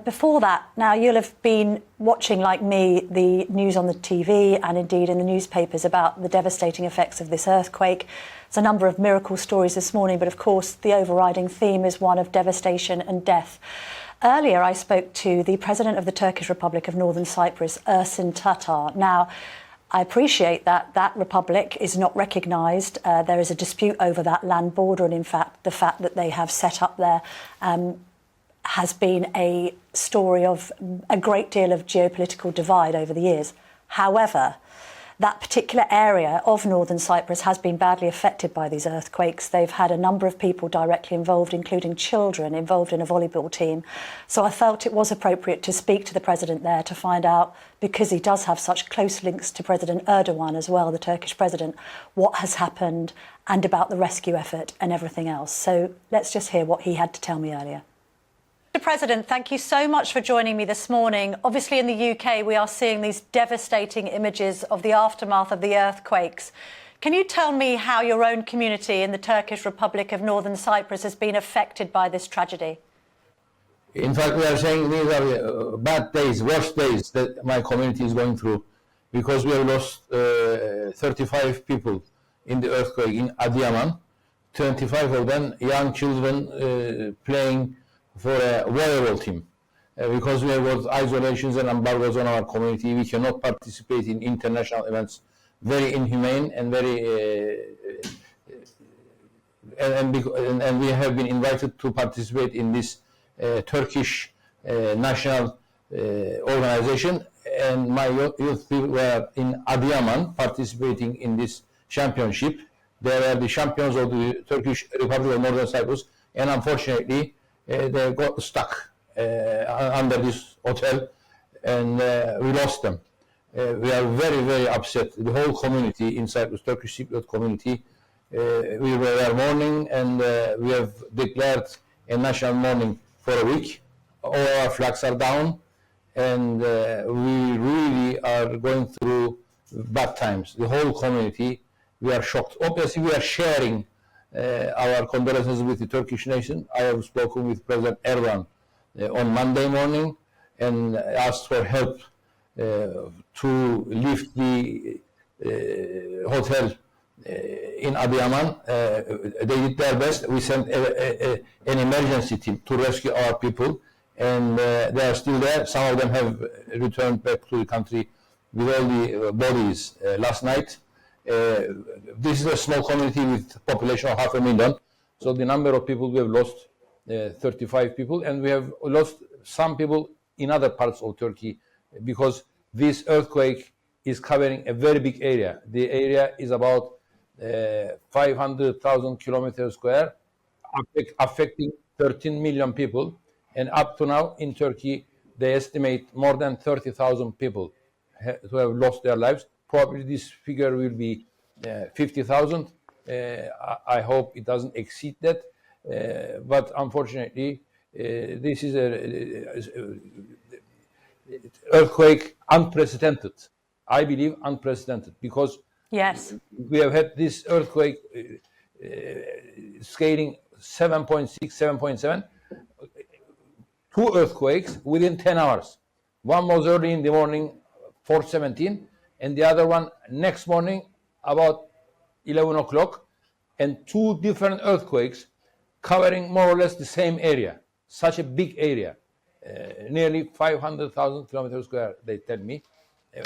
Before that, now you'll have been watching, like me, the news on the TV and indeed in the newspapers about the devastating effects of this earthquake. There's a number of miracle stories this morning, but of course the overriding theme is one of devastation and death. Earlier, I spoke to the President of the Turkish Republic of Northern Cyprus, Ersin Tatar. Now, I appreciate that that republic is not recognised. There is a dispute over that land border, and in fact, the fact that they have set up there has been a story of a great deal of geopolitical divide over the years. However, that particular area of Northern Cyprus has been badly affected by these earthquakes. They've had a number of people directly involved, including children involved in a volleyball team. So I felt it was appropriate to speak to the president there to find out, because he does have such close links to President Erdogan as well, the Turkish president, what has happened and about the rescue effort and everything else. So let's just hear what he had to tell me earlier. Mr. President, thank you so much for joining me this morning. Obviously, in the UK, we are seeing these devastating images of the aftermath of the earthquakes. Can you tell me how your own community in the Turkish Republic of Northern Cyprus has been affected by this tragedy? In fact, we are saying these are bad days, worst days that my community is going through, because we have lost 35 people in the earthquake in Adıyaman, 25 of them young children playing for a volleyball team. Because we have got isolations and embargoes on our community, we cannot participate in international events. Very inhumane and very and we have been invited to participate in this Turkish national organization, and my youth people were in Adıyaman participating in this championship. They were the champions of the Turkish Republic of Northern Cyprus, and unfortunately they got stuck under this hotel, and we lost them. We are very, very upset. The whole community in Cyprus, Turkish Cypriot community, we were mourning, and we have declared a national mourning for a week. All our flags are down, and we really are going through bad times. The whole community, we are shocked. Obviously, we are sharing our condolences with the Turkish nation. I have spoken with President Erdogan on Monday morning and asked for help to lift the hotel in Adıyaman. They did their best. We sent an emergency team to rescue our people, and they are still there. Some of them have returned back to the country with all the bodies last night. This is a small community with a population of 500,000. So the number of people we have lost, 35 people, and we have lost some people in other parts of Turkey, because this earthquake is covering a very big area. The area is about 500,000 kilometers square, affecting 13 million people. And up to now in Turkey, they estimate more than 30,000 people who have lost their lives. Probably this figure will be 50,000. I hope it doesn't exceed that. But unfortunately, this is an earthquake unprecedented. I believe unprecedented, because yes, we have had this earthquake scaling 7.6, 7.7, two earthquakes within 10 hours. One was early in the morning, 4:17, and the other one next morning about 11 o'clock, and two different earthquakes covering more or less the same area, such a big area, nearly 500,000 kilometers square, they tell me,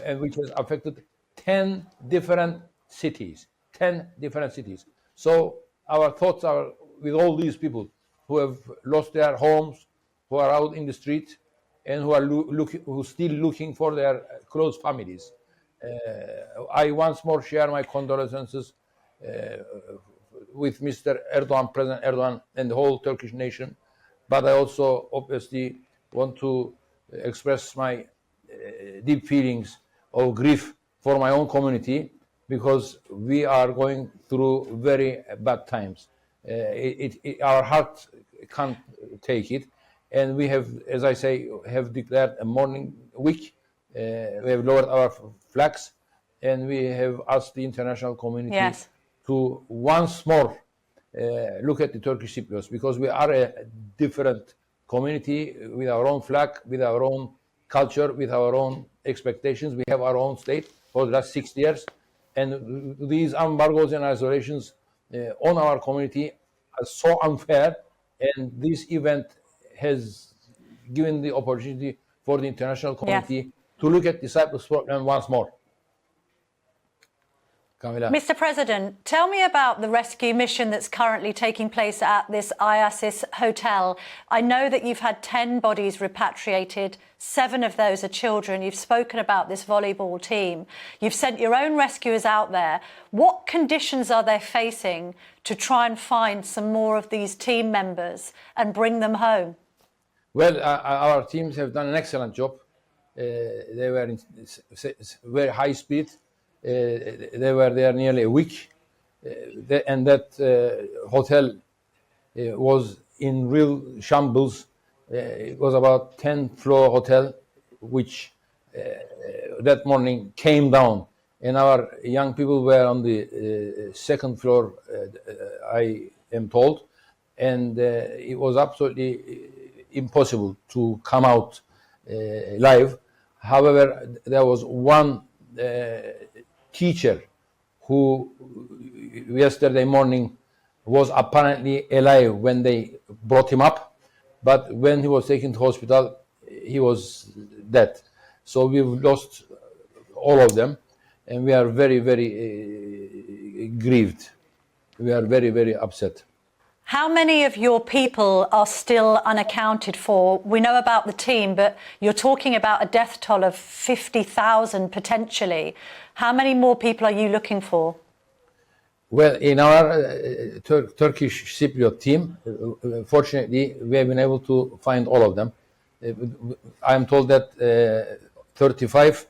and which has affected 10 different cities, 10 different cities. So our thoughts are with all these people who have lost their homes, who are out in the street, and who are still looking for their close families. I once more share my condolences with Mr. Erdogan, President Erdogan, and the whole Turkish nation. But I also obviously want to express my deep feelings of grief for my own community, because we are going through very bad times. Our heart can't take it, and we have, as I say, have declared a mourning week. We have lowered our flags, and we have asked the international community yes, to once more look at the Turkish Cypriots, because we are a different community with our own flag, with our own culture, with our own expectations. We have our own state for the last 60 years. And these embargoes and isolations on our community are so unfair. And this event has given the opportunity for the international community to look at the Cyprus problem once more. Camila. Mr. President, tell me about the rescue mission that's currently taking place at this IASIS hotel. I know that you've had 10 bodies repatriated. 7 of those are children. You've spoken about this volleyball team. You've sent your own rescuers out there. What conditions are they facing to try and find some more of these team members and bring them home? Well, our teams have done an excellent job. They were in very high speed. They were there nearly a week, and that hotel was in real shambles. It was about 10-floor hotel, which that morning came down, and our young people were on the second floor, I am told, and it was absolutely impossible to come out live. However, there was one teacher who yesterday morning was apparently alive when they brought him up, but when he was taken to hospital, he was dead. So we've lost all of them, and we are very, very grieved. We are very, very upset. How many of your people are still unaccounted for? We know about the team, but you're talking about a death toll of 50,000 potentially. How many more people are you looking for? Well, in our Turkish Cypriot team, fortunately, we have been able to find all of them. I am told that 25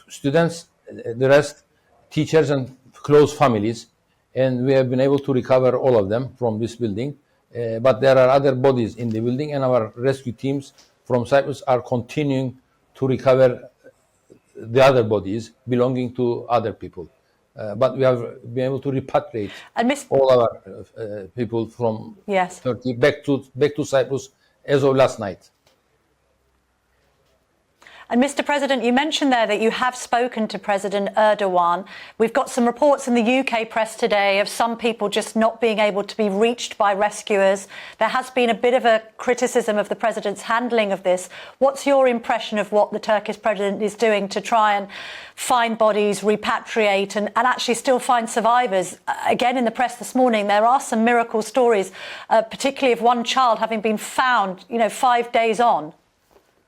students, the rest teachers and close families. And we have been able to recover all of them from this building. But there are other bodies in the building, and our rescue teams from Cyprus are continuing to recover the other bodies belonging to other people. But we have been able to repatriate all our people from Turkey back to Cyprus as of last night. And Mr. President, you mentioned there that you have spoken to President Erdogan. We've got some reports in the UK press today of some people just not being able to be reached by rescuers. There has been a bit of a criticism of the president's handling of this. What's your impression of what the Turkish president is doing to try and find bodies, repatriate and actually still find survivors? Again, in the press this morning, there are some miracle stories, particularly of one child having been found, 5 days on.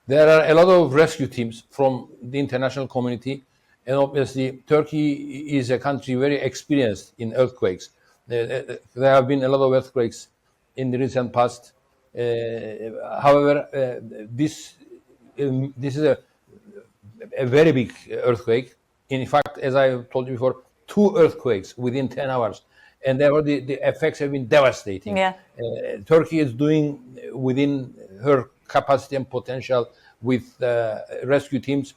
There are a lot of rescue teams from the international community, and obviously Turkey is a country very experienced in earthquakes. There have been a lot of earthquakes in the recent past. However, this is a very big earthquake. In fact, as I told you before, 2 earthquakes within 10 hours, and therefore the effects have been devastating. Turkey is doing within her capacity and potential with rescue teams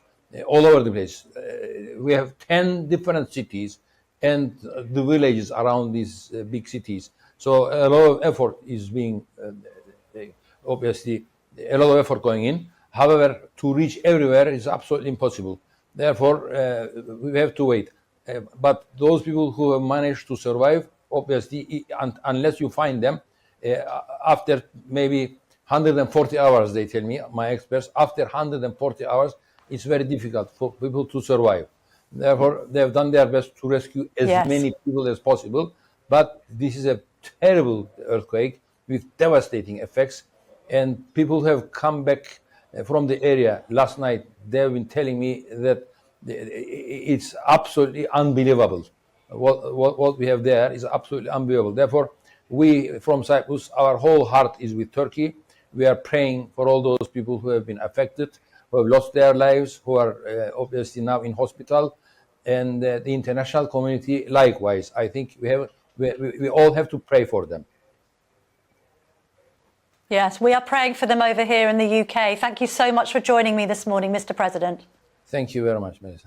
all over the place. We have 10 different cities and the villages around these big cities. So a lot of effort is being, obviously, a lot of effort going in. However, to reach everywhere is absolutely impossible. Therefore, we have to wait. But those people who have managed to survive, obviously, unless you find them, after maybe 140 hours, they tell me, my experts, after 140 hours, it's very difficult for people to survive. Therefore, they have done their best to rescue as many people as possible. But this is a terrible earthquake with devastating effects. And people have come back from the area last night. They have been telling me that it's absolutely unbelievable. What we have there is absolutely unbelievable. Therefore, we from Cyprus, our whole heart is with Turkey. We are praying for all those people who have been affected, who have lost their lives, who are obviously now in hospital, and the international community likewise. I think we all have to pray for them. Yes, we are praying for them over here in the UK. Thank you so much for joining me this morning, Mr. President. Thank you very much, Melissa.